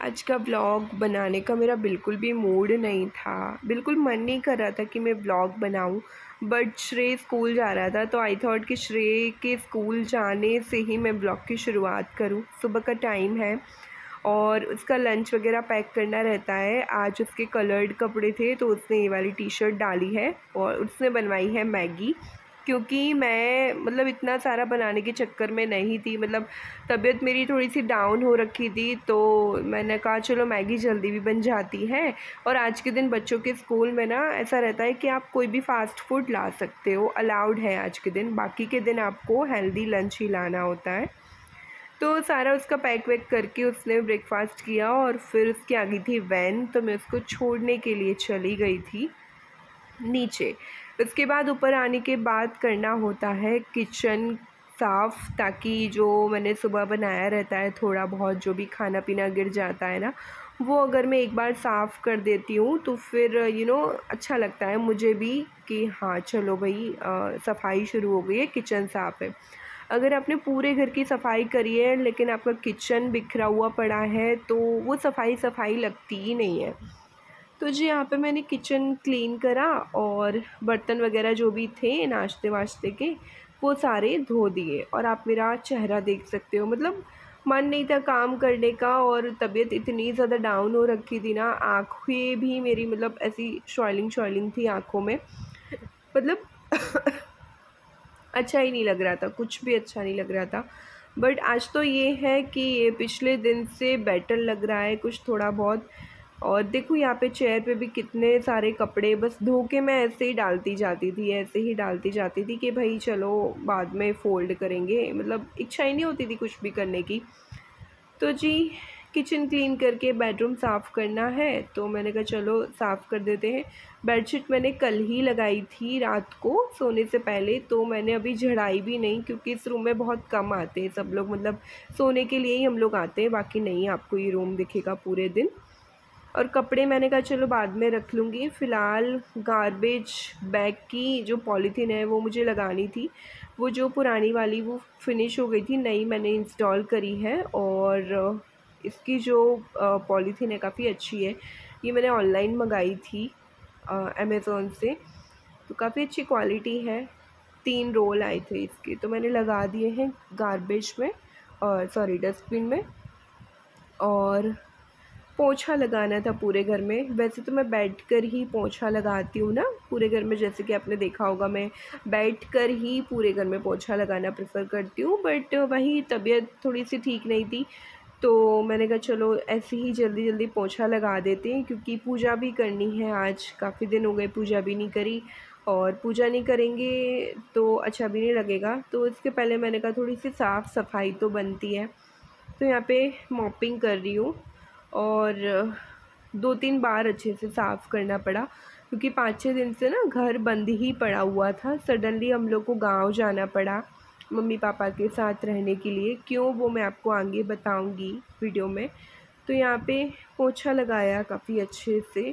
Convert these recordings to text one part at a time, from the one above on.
आज का व्लॉग बनाने का मेरा बिल्कुल भी मूड नहीं था, बिल्कुल मन नहीं कर रहा था कि मैं व्लॉग बनाऊं। बट श्रेय स्कूल जा रहा था तो आई थॉट कि श्रेय के स्कूल जाने से ही मैं व्लॉग की शुरुआत करूं। सुबह का टाइम है और उसका लंच वगैरह पैक करना रहता है। आज उसके कलर्ड कपड़े थे तो उसने ये वाली टी शर्ट डाली है और उसने बनवाई है मैगी, क्योंकि मैं मतलब इतना सारा बनाने के चक्कर में नहीं थी। मतलब तबीयत मेरी थोड़ी सी डाउन हो रखी थी तो मैंने कहा चलो मैगी जल्दी भी बन जाती है। और आज के दिन बच्चों के स्कूल में ना ऐसा रहता है कि आप कोई भी फ़ास्ट फूड ला सकते हो, अलाउड है आज के दिन। बाकी के दिन आपको हेल्दी लंच ही लाना होता है। तो सारा उसका पैक वैक करके उसने ब्रेकफास्ट किया और फिर उसकी आ गई थी वैन, तो मैं उसको छोड़ने के लिए चली गई थी नीचे। उसके बाद ऊपर आने के बाद करना होता है किचन साफ़, ताकि जो मैंने सुबह बनाया रहता है थोड़ा बहुत जो भी खाना पीना गिर जाता है ना, वो अगर मैं एक बार साफ़ कर देती हूँ तो फिर अच्छा लगता है मुझे भी कि हाँ चलो भाई सफाई शुरू हो गई है, किचन साफ़ है। अगर आपने पूरे घर की सफाई करी है लेकिन आपका किचन बिखरा हुआ पड़ा है तो वो सफाई सफाई लगती ही नहीं है। तो जी यहाँ पे मैंने किचन क्लीन करा और बर्तन वगैरह जो भी थे नाश्ते वाश्ते के वो सारे धो दिए। और आप मेरा चेहरा देख सकते हो, मतलब मन नहीं था काम करने का और तबीयत इतनी ज़्यादा डाउन हो रखी थी ना, आँखें भी मेरी मतलब ऐसी शॉइलिंग शॉइलिंग थी आँखों में, मतलब अच्छा ही नहीं लग रहा था, कुछ भी अच्छा नहीं लग रहा था। बट आज तो ये है कि ये पिछले दिन से बेटर लग रहा है कुछ थोड़ा बहुत। और देखो यहाँ पे चेयर पे भी कितने सारे कपड़े बस धो के मैं ऐसे ही डालती जाती थी, ऐसे ही डालती जाती थी कि भाई चलो बाद में फ़ोल्ड करेंगे, मतलब इच्छा ही नहीं होती थी कुछ भी करने की। तो जी किचन क्लीन करके बेडरूम साफ़ करना है तो मैंने कहा चलो साफ़ कर देते हैं। बेडशीट मैंने कल ही लगाई थी रात को सोने से पहले, तो मैंने अभी झड़ाई भी नहीं, क्योंकि इस रूम में बहुत कम आते हैं सब लोग, मतलब सोने के लिए ही हम लोग आते हैं, बाकी नहीं आपको ये रूम दिखेगा पूरे दिन। और कपड़े मैंने कहा चलो बाद में रख लूँगी, फ़िलहाल गार्बेज बैग की जो पॉलीथीन है वो मुझे लगानी थी। वो जो पुरानी वाली वो फिनिश हो गई थी, नई मैंने इंस्टॉल करी है। और इसकी जो पॉलीथीन है काफ़ी अच्छी है, ये मैंने ऑनलाइन मंगाई थी अमेज़ोन से, तो काफ़ी अच्छी क्वालिटी है। 3 रोल आए थे इसके, तो मैंने लगा दिए हैं गार्बेज में और सॉरी डस्टबिन में। और पोछा लगाना था पूरे घर में। वैसे तो मैं बैठकर ही पोछा लगाती हूँ ना पूरे घर में, जैसे कि आपने देखा होगा मैं बैठकर ही पूरे घर में पोछा लगाना प्रेफर करती हूँ। बट वही तबीयत थोड़ी सी ठीक नहीं थी तो मैंने कहा चलो ऐसे ही जल्दी जल्दी पोछा लगा देते हैं, क्योंकि पूजा भी करनी है आज, काफ़ी दिन हो गए पूजा भी नहीं करी। और पूजा नहीं करेंगे तो अच्छा भी नहीं लगेगा, तो इसके पहले मैंने कहा थोड़ी सी साफ़ सफाई तो बनती है। तो यहाँ पे मॉपिंग कर रही हूँ और 2-3 बार अच्छे से साफ़ करना पड़ा, क्योंकि 5-6 दिन से ना घर बंद ही पड़ा हुआ था। सडनली हम लोग को गांव जाना पड़ा मम्मी पापा के साथ रहने के लिए, क्यों वो मैं आपको आगे बताऊंगी वीडियो में। तो यहाँ पे पोछा लगाया काफ़ी अच्छे से।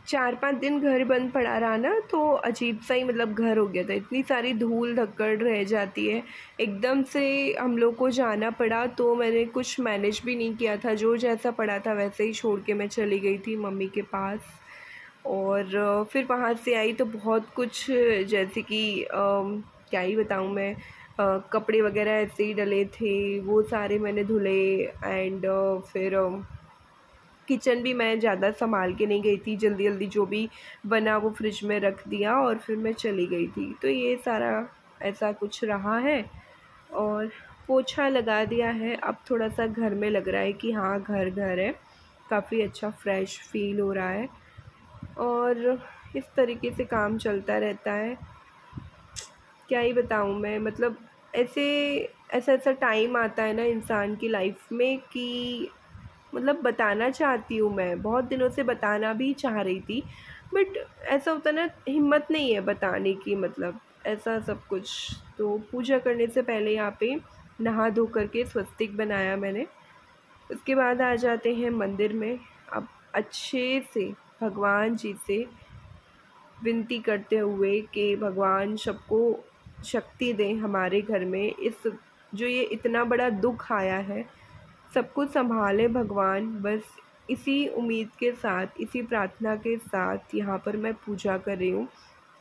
4-5 दिन घर बंद पड़ा रहा ना तो अजीब सा ही मतलब घर हो गया था, इतनी सारी धूल धक्कड़ रह जाती है। एकदम से हम लोग को जाना पड़ा तो मैंने कुछ मैनेज भी नहीं किया था, जो जैसा पड़ा था वैसे ही छोड़ के मैं चली गई थी मम्मी के पास। और फिर वहाँ से आई तो बहुत कुछ, जैसे कि क्या ही बताऊँ मैं, कपड़े वगैरह ऐसे ही डले थे वो सारे मैंने धुले। एंड फिर किचन भी मैं ज़्यादा संभाल के नहीं गई थी, जल्दी जल्दी जो भी बना वो फ्रिज में रख दिया और फिर मैं चली गई थी। तो ये सारा ऐसा कुछ रहा है। और पोछा लगा दिया है, अब थोड़ा सा घर में लग रहा है कि हाँ घर घर है, काफ़ी अच्छा फ्रेश फील हो रहा है। और इस तरीके से काम चलता रहता है, क्या ही बताऊँ मैं, मतलब ऐसे ऐसा ऐसा टाइम आता है ना इंसान की लाइफ में कि मतलब बताना चाहती हूँ, मैं बहुत दिनों से बताना भी चाह रही थी, बट ऐसा होता ना हिम्मत नहीं है बताने की, मतलब ऐसा सब कुछ। तो पूजा करने से पहले यहाँ पे नहा धो करके स्वस्तिक बनाया मैंने। उसके बाद आ जाते हैं मंदिर में। अब अच्छे से भगवान जी से विनती करते हुए कि भगवान सबको शक्ति दें हमारे घर में, इस जो ये इतना बड़ा दुख आया है सबको संभाले भगवान। बस इसी उम्मीद के साथ, इसी प्रार्थना के साथ यहाँ पर मैं पूजा कर रही हूँ।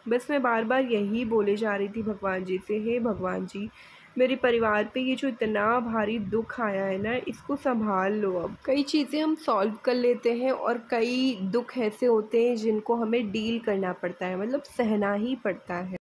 बस मैं बार बार यही बोले जा रही थी भगवान जी से, हे भगवान जी मेरे परिवार पे ये जो इतना भारी दुख आया है ना, इसको संभाल लो। अब कई चीज़ें हम सॉल्व कर लेते हैं और कई दुख ऐसे होते हैं जिनको हमें डील करना पड़ता है, मतलब सहना ही पड़ता है।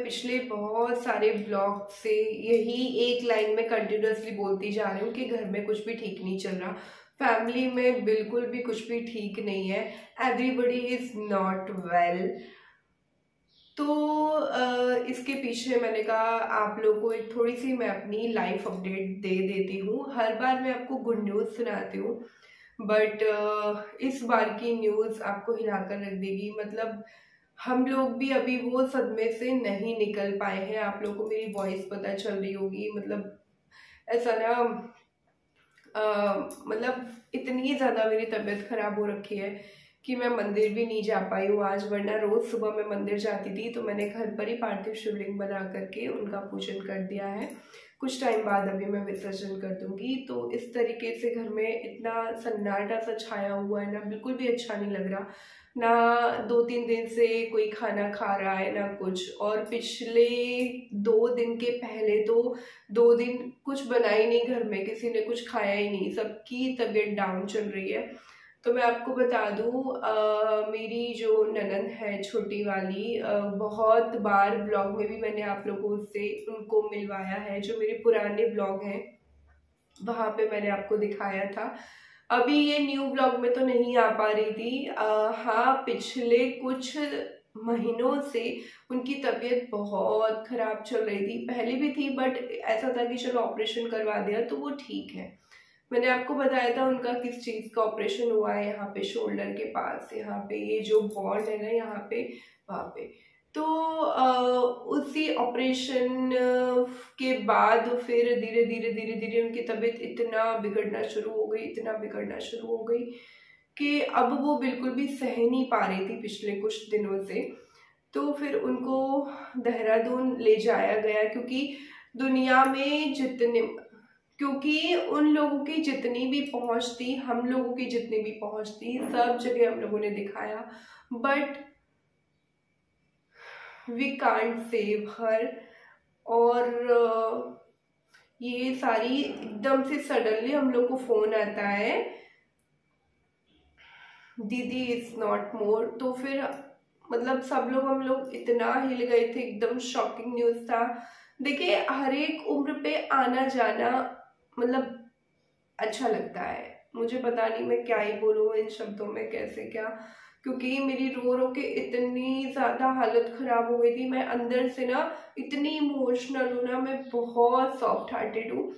पिछले बहुत सारे ब्लॉग से यही एक लाइन में कंटिन्यूअसली बोलती जा रही हूँ कि घर में कुछ भी ठीक नहीं चल रहा, फैमिली में बिल्कुल भी कुछ भी ठीक नहीं है, एवरीबडी इज नॉट वेल। तो इसके पीछे मैंने कहा आप लोगों को एक थोड़ी सी मैं अपनी लाइफ अपडेट दे देती हूँ। हर बार मैं आपको गुड न्यूज़ सुनाती हूँ, बट इस बार की न्यूज़ आपको हिलाकर रख देगी। मतलब हम लोग भी अभी वो सदमे से नहीं निकल पाए हैं। आप लोगों को मेरी वॉइस पता चल रही होगी, मतलब ऐसा ना मतलब इतनी ज़्यादा मेरी तबीयत ख़राब हो रखी है कि मैं मंदिर भी नहीं जा पाई हूँ आज, वरना रोज़ सुबह मैं मंदिर जाती थी। तो मैंने घर पर ही पार्थिव शिवलिंग बना करके उनका पूजन कर दिया है। कुछ टाइम बाद अभी मैं विसर्जन कर दूंगी। तो इस तरीके से घर में इतना सन्नाटा सा छाया हुआ है ना, बिल्कुल भी अच्छा नहीं लग रहा ना। 2-3 दिन से कोई खाना खा रहा है ना कुछ, और पिछले 2 दिन के पहले तो 2 दिन कुछ बना ही नहीं घर में, किसी ने कुछ खाया ही नहीं, सबकी तबीयत डाउन चल रही है। तो मैं आपको बता दूं मेरी जो ननंद है छोटी वाली, बहुत बार ब्लॉग में भी मैंने आप लोगों से उनको मिलवाया है। जो मेरे पुराने ब्लॉग हैं वहाँ पे मैंने आपको दिखाया था। अभी ये न्यू ब्लॉग में तो नहीं आ पा रही थी। हाँ, पिछले कुछ महीनों से उनकी तबीयत बहुत खराब चल रही थी, पहले भी थी, बट ऐसा था कि चलो ऑपरेशन करवा दिया तो वो ठीक है। मैंने आपको बताया था उनका किस चीज़ का ऑपरेशन हुआ है, यहाँ पे शोल्डर के पास, यहाँ पे ये जो बॉन्ड है ना यहाँ पे, वहाँ पे। तो उसी ऑपरेशन के बाद फिर धीरे धीरे धीरे धीरे उनकी तबीयत इतना बिगड़ना शुरू हो गई, इतना बिगड़ना शुरू हो गई कि अब वो बिल्कुल भी सह नहीं पा रही थी पिछले कुछ दिनों से। तो फिर उनको देहरादून ले जाया गया, दुनिया में जितने क्योंकि उन लोगों की जितनी भी पहुंच थी, हम लोगों की जितनी भी पहुंच थी, सब जगह हम लोगों ने दिखाया, but we can't save her. और ये सारी एकदम से सडनली हम लोग को फोन आता है, दीदी इज नॉट मोर। तो फिर मतलब सब लोग, हम लोग इतना हिल गए थे, एकदम शॉकिंग न्यूज था। देखिए, हर एक उम्र पे आना जाना मतलब अच्छा लगता है। मुझे पता नहीं मैं क्या ही बोलूँ इन शब्दों में, कैसे क्या, क्योंकि मेरी रो रो के इतनी ज़्यादा हालत ख़राब हो गई थी। मैं अंदर से ना इतनी इमोशनल हूँ ना, मैं बहुत सॉफ्ट हार्टेड हूँ।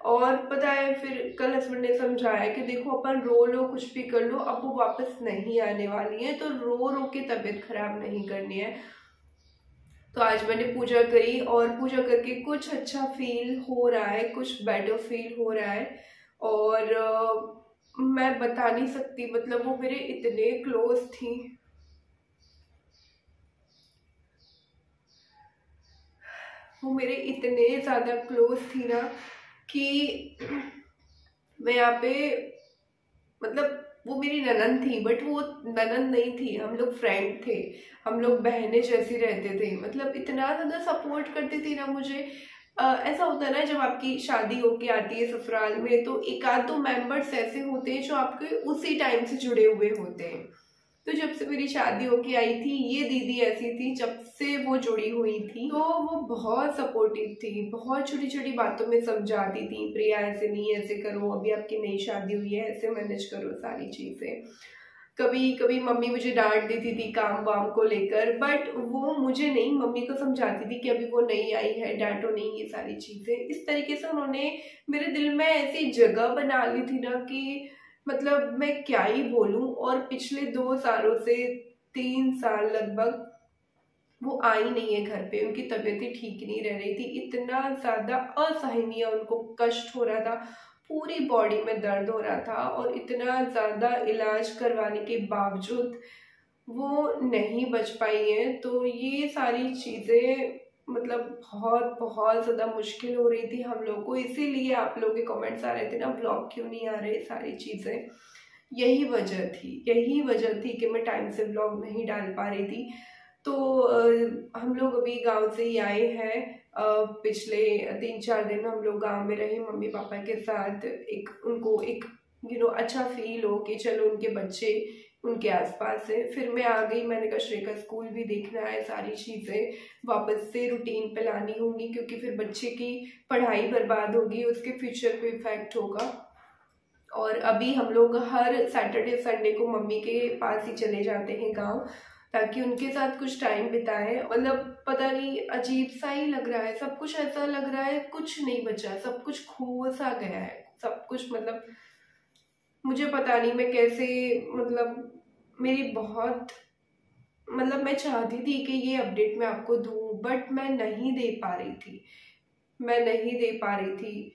और पता है, फिर कल हस्बैंड ने समझाया कि देखो अपन रो लो, कुछ भी कर लो, अब वो वापस नहीं आने वाली है, तो रो रो के तबीयत खराब नहीं करनी है। तो आज मैंने पूजा करी और पूजा करके कुछ अच्छा फील हो रहा है, कुछ बेटर फील हो रहा है। और मैं बता नहीं सकती, मतलब वो मेरे इतने क्लोज थी। वो मेरे इतने ज़्यादा क्लोज थी ना कि मैं यहाँ पे, मतलब वो मेरी ननंद थी, बट वो ननंद नहीं थी, हम लोग फ्रेंड थे, हम लोग बहनें जैसी रहते थे। मतलब इतना ज़्यादा सपोर्ट करती थी ना मुझे। ऐसा होता है ना, जब आपकी शादी होके आती है ससुराल में, तो एक आध दो मेंबर्स ऐसे होते हैं जो आपके उसी टाइम से जुड़े हुए होते हैं। तो जब से मेरी शादी होके आई थी, ये दीदी ऐसी थी जब से वो जुड़ी हुई थी। तो वो बहुत सपोर्टिव थी, बहुत छोटी छोटी बातों में समझाती थी, प्रिया ऐसे नहीं, ऐसे करो, अभी आपकी नई शादी हुई है, ऐसे मैनेज करो सारी चीज़ें। कभी कभी मम्मी मुझे डांट देती थी काम वाम को लेकर, बट वो मुझे नहीं, मम्मी को समझाती थी कि अभी वो नई आई है, डांटो नहीं, ये सारी चीज़ें। इस तरीके से उन्होंने मेरे दिल में ऐसी जगह बना ली थी ना कि मतलब मैं क्या ही बोलूं। और पिछले 2 सालों से 3 साल लगभग वो आई नहीं है घर पे, उनकी तबीयत ठीक नहीं रह रही थी, इतना ज़्यादा असहनीय उनको कष्ट हो रहा था, पूरी बॉडी में दर्द हो रहा था, और इतना ज़्यादा इलाज करवाने के बावजूद वो नहीं बच पाई है। तो ये सारी चीज़ें मतलब बहुत बहुत ज़्यादा मुश्किल हो रही थी हम लोग को, इसीलिए आप लोगों के कमेंट्स आ रहे थे ना, ब्लॉग क्यों नहीं आ रहे, सारी चीज़ें यही वजह थी कि मैं टाइम से ब्लॉग नहीं डाल पा रही थी। तो हम लोग अभी गांव से ही आए हैं। पिछले 3-4 दिन हम लोग गांव में रहे मम्मी पापा के साथ, एक उनको एक अच्छा फील हो कि चलो उनके बच्चे उनके आसपास है। फिर मैं आ गई, मैंने कहा श्रेय का स्कूल भी देखना है, सारी चीज़ें वापस से रूटीन पे लानी होंगी, क्योंकि फिर बच्चे की पढ़ाई बर्बाद होगी, उसके फ्यूचर पे इफेक्ट होगा। और अभी हम लोग हर सैटरडे संडे को मम्मी के पास ही चले जाते हैं गांव, ताकि उनके साथ कुछ टाइम बिताएं। मतलब पता नहीं, अजीब सा ही लग रहा है, सब कुछ ऐसा लग रहा है कुछ नहीं बचा, सब कुछ खो सा गया है, सब कुछ। मतलब मुझे पता नहीं मैं कैसे, मतलब मेरी बहुत, मतलब मैं चाहती थी कि ये अपडेट मैं आपको दूं, बट मैं नहीं दे पा रही थी,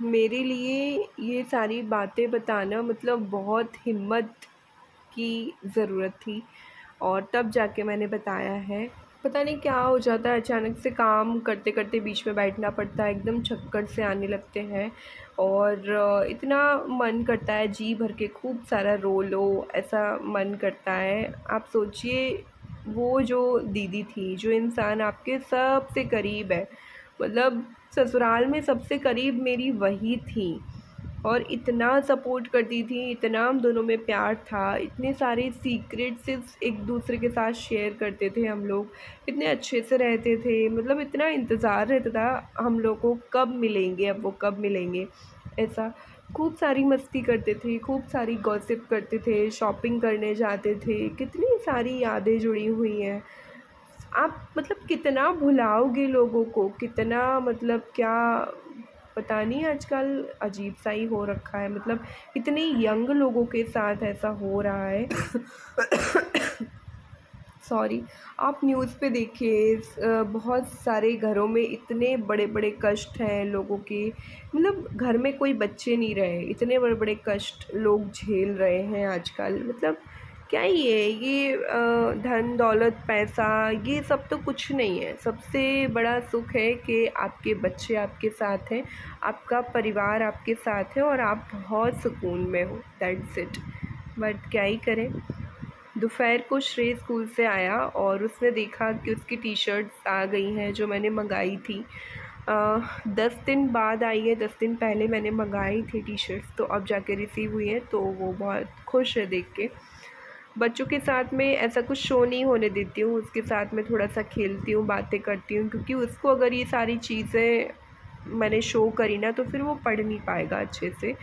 मेरे लिए ये सारी बातें बताना मतलब बहुत हिम्मत की ज़रूरत थी, और तब जाके मैंने बताया है। पता नहीं क्या हो जाता है, अचानक से काम करते करते बीच में बैठना पड़ता है, एकदम चक्कर से आने लगते हैं, और इतना मन करता है जी भर के खूब सारा रो लो, ऐसा मन करता है। आप सोचिए, वो जो दीदी थी, जो इंसान आपके सबसे करीब है, मतलब ससुराल में सबसे करीब मेरी वही थी, और इतना सपोर्ट करती थी, इतना हम दोनों में प्यार था, इतने सारे सीक्रेट्स एक दूसरे के साथ शेयर करते थे हम लोग, इतने अच्छे से रहते थे, मतलब इतना इंतज़ार रहता था हम लोग को कब मिलेंगे, अब वो कब मिलेंगे, ऐसा। खूब सारी मस्ती करते थे, खूब सारी गॉसिप करते थे, शॉपिंग करने जाते थे, कितनी सारी यादें जुड़ी हुई हैं। आप मतलब कितना भुलाओगे लोगों को, कितना, मतलब क्या, पता नहीं, आजकल अजीब सा ही हो रखा है, मतलब इतने यंग लोगों के साथ ऐसा हो रहा है। सॉरी। आप न्यूज़ पे देखिए, बहुत सारे घरों में इतने बड़े बड़े कष्ट हैं लोगों के, मतलब घर में कोई बच्चे नहीं रहे, इतने बड़े बड़े कष्ट लोग झेल रहे हैं आजकल। मतलब क्या ही है ये, धन दौलत पैसा ये सब तो कुछ नहीं है, सबसे बड़ा सुख है कि आपके बच्चे आपके साथ हैं, आपका परिवार आपके साथ है, और आप बहुत सुकून में हो, दैट्स इट। बट क्या ही करें। दोपहर को श्रेय स्कूल से आया और उसने देखा कि उसकी टी शर्ट्स आ गई हैं जो मैंने मंगाई थी। 10 दिन बाद आई है, 10 दिन पहले मैंने मंगाई थी टी शर्ट्स, तो अब जाके रिसीव हुई हैं, तो वो बहुत खुश है देख के। बच्चों के साथ में ऐसा कुछ शो नहीं होने देती हूँ, उसके साथ में थोड़ा सा खेलती हूँ, बातें करती हूँ, क्योंकि उसको अगर ये सारी चीज़ें मैंने शो करी ना, तो फिर वो पढ़ नहीं पाएगा अच्छे से।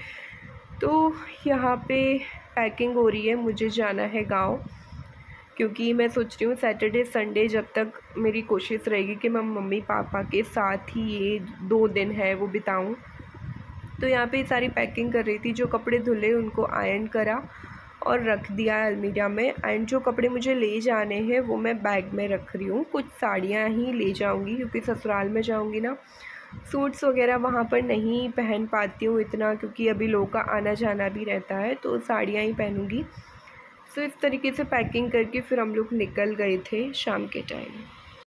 तो यहाँ पे पैकिंग हो रही है, मुझे जाना है गांव, क्योंकि मैं सोच रही हूँ सैटरडे संडे जब तक मेरी कोशिश रहेगी कि मैं मम्मी पापा के साथ ही ये 2 दिन है वो बिताऊँ। तो यहाँ पे सारी पैकिंग कर रही थी, जो कपड़े धुले उनको आयरन करा और रख दिया अलमीरा में, एंड जो कपड़े मुझे ले जाने हैं वो मैं बैग में रख रही हूँ। कुछ साड़ियाँ ही ले जाऊँगी, क्योंकि ससुराल में जाऊँगी ना, सूट्स वगैरह वहाँ पर नहीं पहन पाती हूँ इतना, क्योंकि अभी लोगों का आना जाना भी रहता है, तो साड़ियाँ ही पहनूँगी। तो इस तरीके से पैकिंग करके फिर हम लोग निकल गए थे शाम के टाइम।